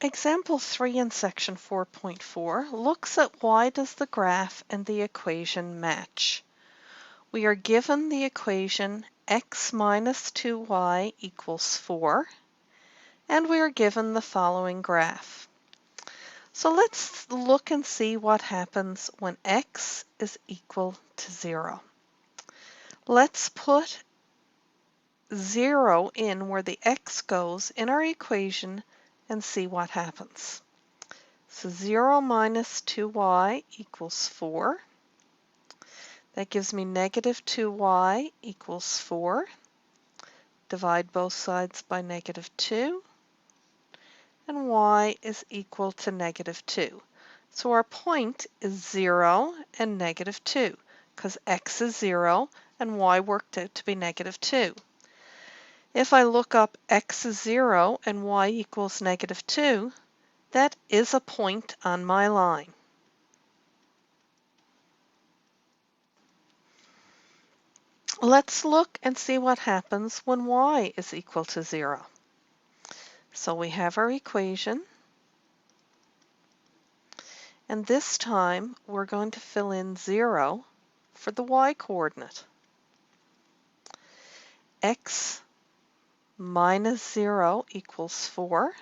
Example 3 in section 4.4 looks at why does the graph and the equation match. We are given the equation x minus 2y equals 4, and we are given the following graph. So let's look and see what happens when x is equal to 0. Let's put 0 in where the x goes in our equation and see what happens. So 0 minus 2y equals 4. That gives me negative 2y equals 4. Divide both sides by negative 2. And y is equal to negative 2. So our point is 0 and negative 2, because x is 0 and y worked out to be negative 2. If I look up x is 0 and y equals negative 2, that is a point on my line. Let's look and see what happens when y is equal to 0. So we have our equation, and this time we're going to fill in 0 for the y coordinate. X minus 0 equals 4,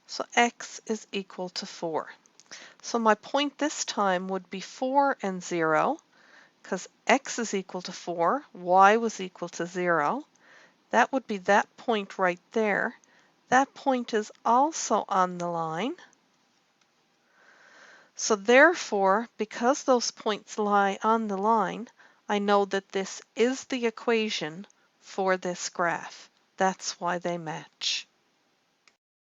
so x is equal to 4. So my point this time would be 4 and 0, because x is equal to 4, y was equal to 0. That would be that point right there. That point is also on the line. So therefore, because those points lie on the line, I know that this is the equation for this graph. That's why they match.